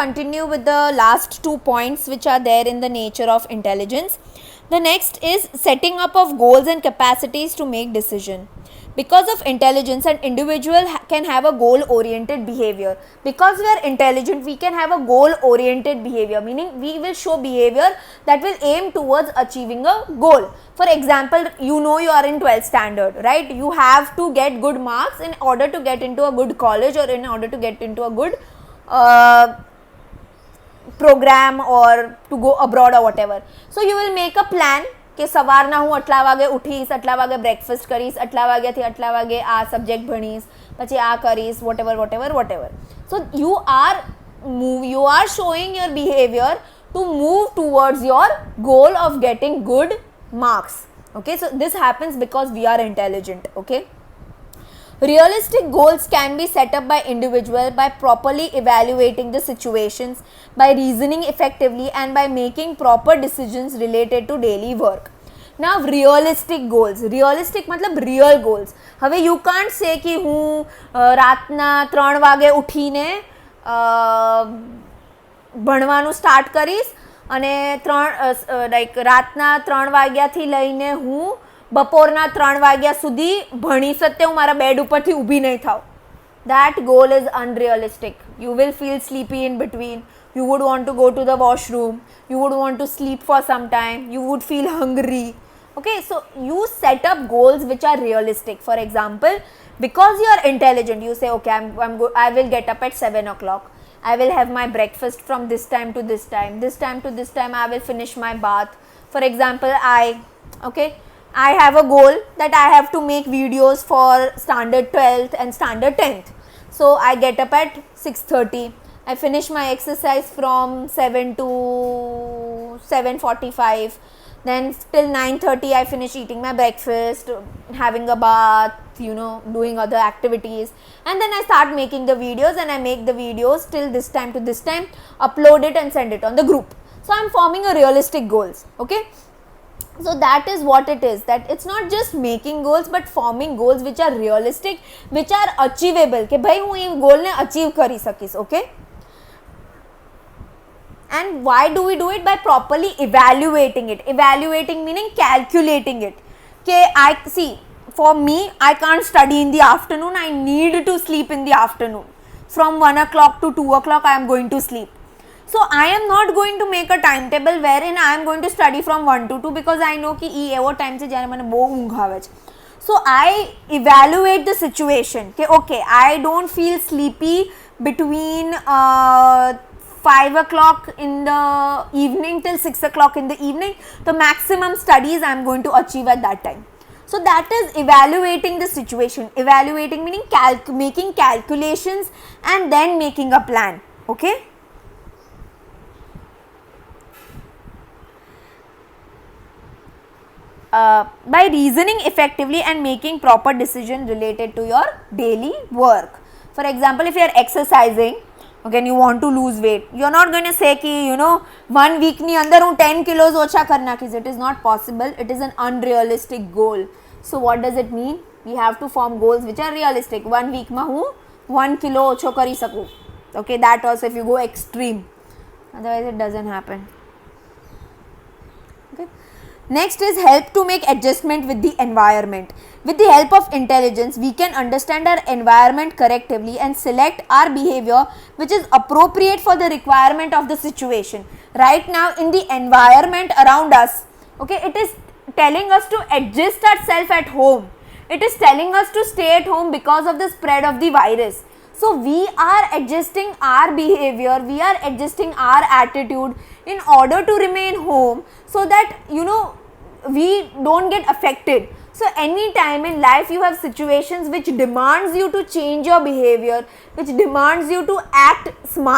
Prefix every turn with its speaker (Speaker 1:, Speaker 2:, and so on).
Speaker 1: continue with the last 2 points which are there in the nature of intelligence. The next is setting up of goals and capacities to make decision. Because of intelligence, an individual can have a goal oriented behavior. Because we are intelligent, we can have a goal oriented behavior, meaning we will show behavior that will aim towards achieving a goal. For example, you know you are in 12th standard, right? You have to get good marks in order to get into a good college or in order to get into a good program or to go abroad or whatever. So you will make a plan કે સવારના હું આટલા વાગે ઉઠીશ, આટલા વાગે breakfast કરીશ, આટલા વાગ્યાથી આટલા વાગે આ સબ્જેક્ટ ભણીશ, પછી આ કરીશ, whatever. So you are showing your behavior to move towards your goal of getting good marks. Okay, so this happens because we are intelligent. Okay, realistic goals can be set up by individual by properly evaluating the situations, by reasoning effectively and by making proper decisions related to daily work. Now realistic goals, realistic मतलब real goals. હવે you can't say कि હું રાતના 3 વાગે ઉઠીને ભણવાનું start કરીશ અને રાતના 3 વાગ્યાથી લઈને હું બપોરના 3 વાગ્યા સુધી ભણી સત્ય હું મારા બેડ ઉપરથી ઊભી નહીં થાઉં. That goal is unrealistic. You will feel sleepy in between. You would want to go to the washroom. You would want to sleep for some time. You would feel hungry. Okay, so you set up goals which are realistic. For example, because you are intelligent, you say, okay, I will get up at 7 o'clock. I will have my breakfast from this time to this time. This time to this time, I will finish my bath. For example, I have a goal that I have to make videos for standard 12th and standard 10th. So I get up at 6:30. I finish my exercise from 7 to 7:45. Then till 9:30 I finish eating my breakfast, having a bath, doing other activities, and then I start making the videos, and I make the videos till this time to this time, upload it and send it on the group. So I'm forming a realistic goals. Okay, so that is what it is, that it's not just making goals but forming goals which are realistic, which are achievable, કે ભાઈ હું એ goal ને achieve કરી શકીશ. Okay, and why do we do it? By properly evaluating it. Evaluating meaning calculating it. Okay, for me, I can't study in the afternoon. I need to sleep in the afternoon. From 1 o'clock to 2 o'clock I am going to sleep. So I am not going to make a timetable wherein I am going to study from 1 to 2, because I know कि एवो time से જ્યારે મને બહુ ઊંઘ આવે છે. So I evaluate the situation. Okay, I don't feel sleepy between 5 o'clock in the evening till 6 o'clock in the evening. The maximum studies I am going to achieve at that time. So that is evaluating the situation. Evaluating meaning making calculations and then making a plan. Okay. By reasoning effectively and making proper decision related to your daily work. For example, if you are exercising, okay, and you want to lose weight, you are not going to say कि 1 week ની અંદર હું 10 kilos ઓછા કરી નાખીશ. It is not possible. It is an unrealistic goal. So what does it mean? We have to form goals which are realistic. 1 week માં હું 1 kilo ઓછો કરી શકું. Okay, that also if you go extreme. Otherwise it doesn't happen. Next is help to make adjustment with the environment. With the help of intelligence, we can understand our environment correctly and select our behavior which is appropriate for the requirement of the situation. Right now in the environment around us, okay, it is telling us to adjust ourselves at home. It is telling us to stay at home because of the spread of the virus. So we are adjusting our behavior, we are adjusting our attitude in order to remain home, so that we don't get affected. So any time in life you have situations which demands you to change your behavior, which demands you to act smart.